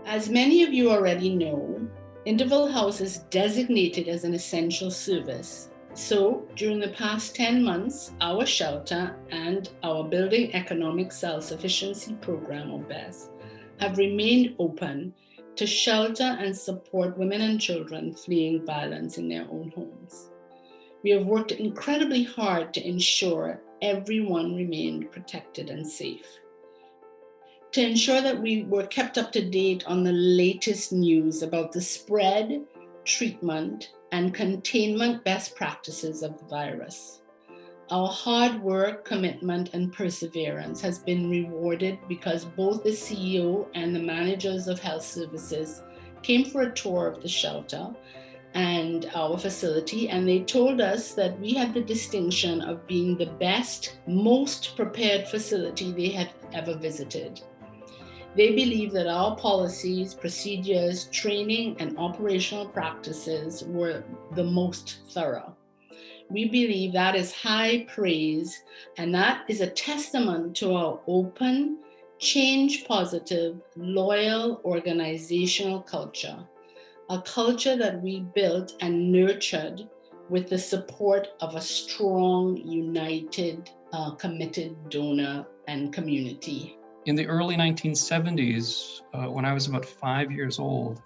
As many of you already know, Interval House is designated as an essential service. So, during the past 10 months, our shelter and our Building Economic Self-Sufficiency Program, or BESS, have remained open to shelter and support women and children fleeing violence in their own homes. We have worked incredibly hard to ensure everyone remained protected and safe. To ensure that we were kept up to date on the latest news about the spread, treatment, and containment best practices of the virus. Our hard work, commitment, and perseverance has been rewarded because both the CEO and the managers of health services came for a tour of the shelter and our facility, and they told us that we had the distinction of being the best, most prepared facility they had ever visited. They believe that our policies, procedures, training, and operational practices were the most thorough. We believe that is high praise, and that is a testament to our open, change-positive, loyal organizational culture, a culture that we built and nurtured with the support of a strong, united, committed donor and community. In the early 1970s, when I was about 5 years old,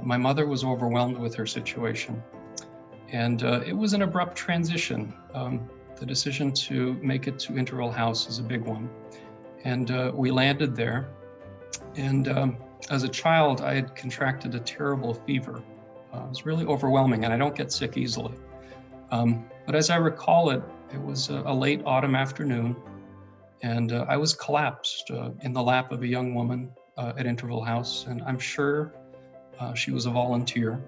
my mother was overwhelmed with her situation. And it was an abrupt transition. The decision to make it to Interval House is a big one. And we landed there. And as a child, I had contracted a terrible fever. It was really overwhelming, and I don't get sick easily. But as I recall it, it was a late autumn afternoon. And I was collapsed in the lap of a young woman at Interval House, and I'm sure she was a volunteer.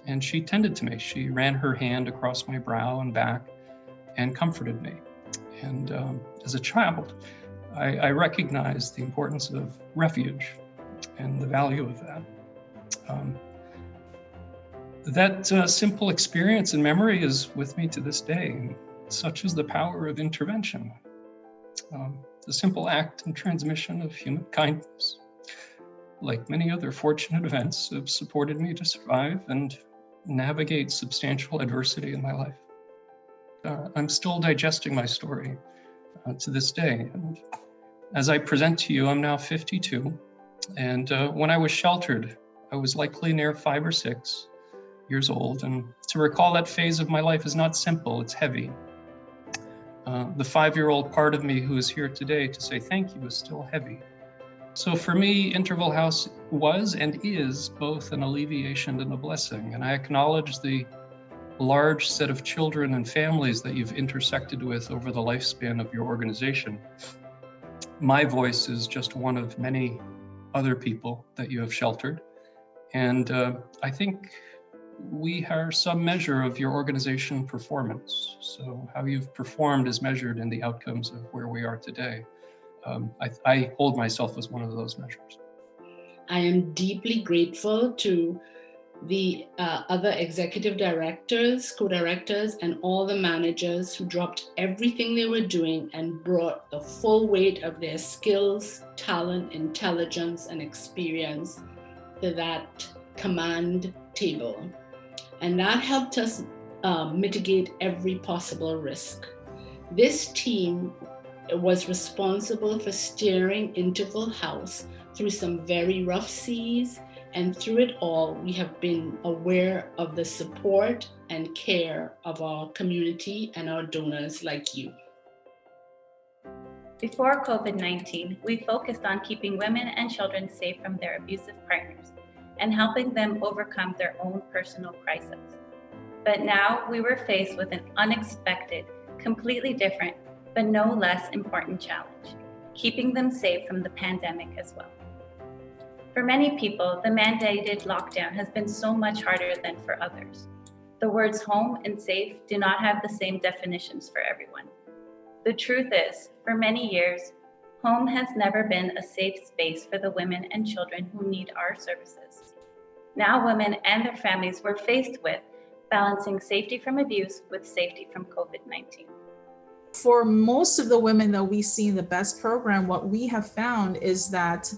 And she tended to me. She ran her hand across my brow and back and comforted me. And as a child, I recognized the importance of refuge and the value of that. That simple experience and memory is with me to this day. Such is the power of intervention. The simple act and transmission of human kindness, like many other fortunate events, have supported me to survive and navigate substantial adversity in my life. I'm still digesting my story to this day. And as I present to you, I'm now 52. And when I was sheltered, I was likely near 5 or 6 years old. And to recall that phase of my life is not simple, it's heavy. The 5-year-old part of me who is here today to say thank you is still heavy. So for me, Interval House was and is both an alleviation and a blessing. And I acknowledge the large set of children and families that you've intersected with over the lifespan of your organization. My voice is just one of many other people that you have sheltered. And I think we are some measure of your organization performance. So how you've performed is measured in the outcomes of where we are today. I hold myself as one of those measures. I am deeply grateful to the other executive directors, co-directors, and all the managers who dropped everything they were doing and brought the full weight of their skills, talent, intelligence, and experience to that command table. And that helped us mitigate every possible risk. This team was responsible for steering Interval House through some very rough seas, and through it all, we have been aware of the support and care of our community and our donors like you. Before COVID-19, we focused on keeping women and children safe from their abusive partners and helping them overcome their own personal crisis. But now we were faced with an unexpected, completely different, but no less important challenge, keeping them safe from the pandemic as well. For many people, the mandated lockdown has been so much harder than for others. The words home and safe do not have the same definitions for everyone. The truth is, for many years, home has never been a safe space for the women and children who need our services. Now women and their families were faced with balancing safety from abuse with safety from COVID-19. For most of the women that we see in the BEST program, what we have found is that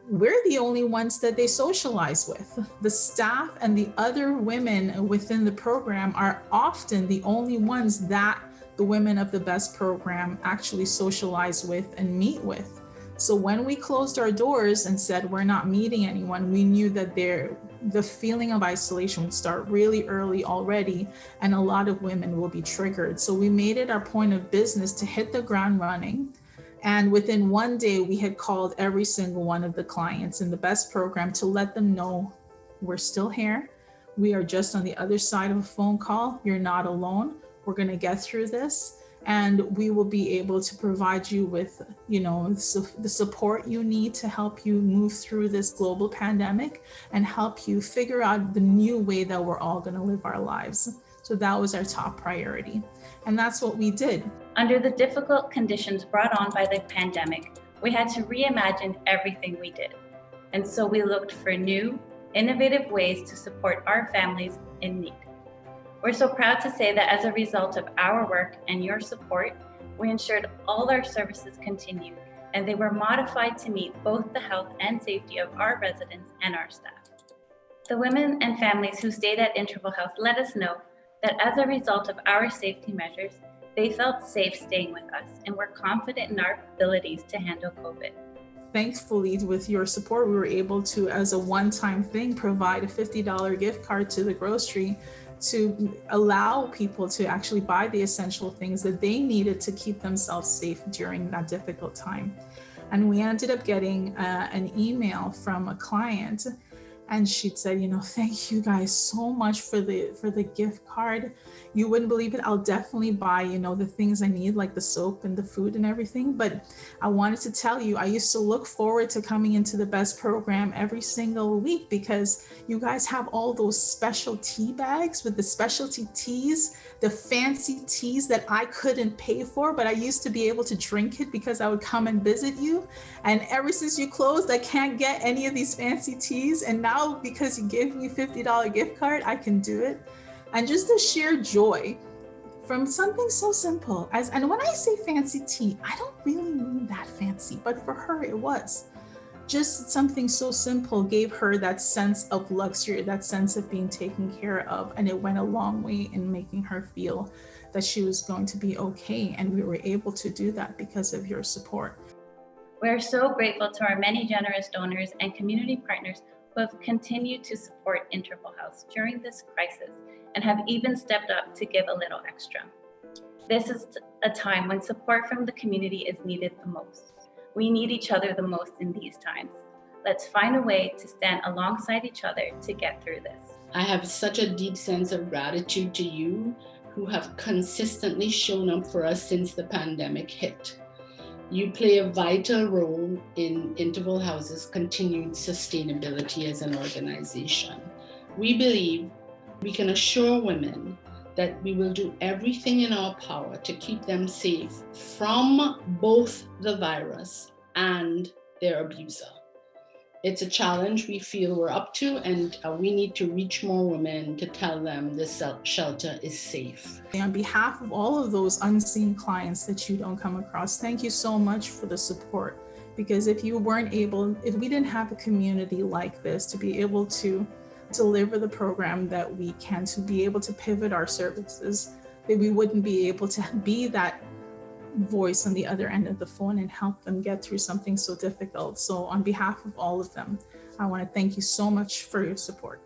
we're the only ones that they socialize with. The staff and the other women within the program are often the only ones that the women of the BEST program actually socialize with and meet with. So when we closed our doors and said we're not meeting anyone, we knew that the feeling of isolation would start really early already, and a lot of women will be triggered. So we made it our point of business to hit the ground running. And within one day, we had called every single one of the clients in the BEST program to let them know we're still here. We are just on the other side of a phone call. You're not alone. We're going to get through this. And we will be able to provide you with, the support you need to help you move through this global pandemic and help you figure out the new way that we're all going to live our lives. So that was our top priority. And that's what we did. Under the difficult conditions brought on by the pandemic, we had to reimagine everything we did. And so we looked for new, innovative ways to support our families in need. We're so proud to say that as a result of our work and your support, we ensured all our services continued, and they were modified to meet both the health and safety of our residents and our staff. The women and families who stayed at Interval House let us know that as a result of our safety measures, they felt safe staying with us and were confident in our abilities to handle COVID. Thankfully, with your support, we were able to, as a one-time thing, provide a $50 gift card to the grocery to allow people to actually buy the essential things that they needed to keep themselves safe during that difficult time. And we ended up getting an email from a client, and she said, thank you guys so much for the gift card. You wouldn't believe it. I'll definitely buy, the things I need, like the soap and the food and everything. But I wanted to tell you, I used to look forward to coming into the BEST program every single week because you guys have all those special tea bags with the specialty teas, the fancy teas that I couldn't pay for, but I used to be able to drink it because I would come and visit you. And ever since you closed, I can't get any of these fancy teas. And now because you gave me a $50 gift card, I can do it. And just the sheer joy from something so simple and when I say fancy tea, I don't really mean that fancy, but for her it was. Just something so simple gave her that sense of luxury, that sense of being taken care of. And it went a long way in making her feel that she was going to be okay. And we were able to do that because of your support. We're so grateful to our many generous donors and community partners who have continued to support Interval House during this crisis and have even stepped up to give a little extra. This is a time when support from the community is needed the most. We need each other the most in these times. Let's find a way to stand alongside each other to get through this. I have such a deep sense of gratitude to you who have consistently shown up for us since the pandemic hit. You play a vital role in Interval House's continued sustainability as an organization. We believe we can assure women that we will do everything in our power to keep them safe from both the virus and their abuser. It's a challenge we feel we're up to, and we need to reach more women to tell them this shelter is safe. On behalf of all of those unseen clients that you don't come across, thank you so much for the support. Because if we didn't have a community like this to be able to deliver the program that we can, to be able to pivot our services, that we wouldn't be able to be that voice on the other end of the phone and help them get through something so difficult. So on behalf of all of them, I want to thank you so much for your support.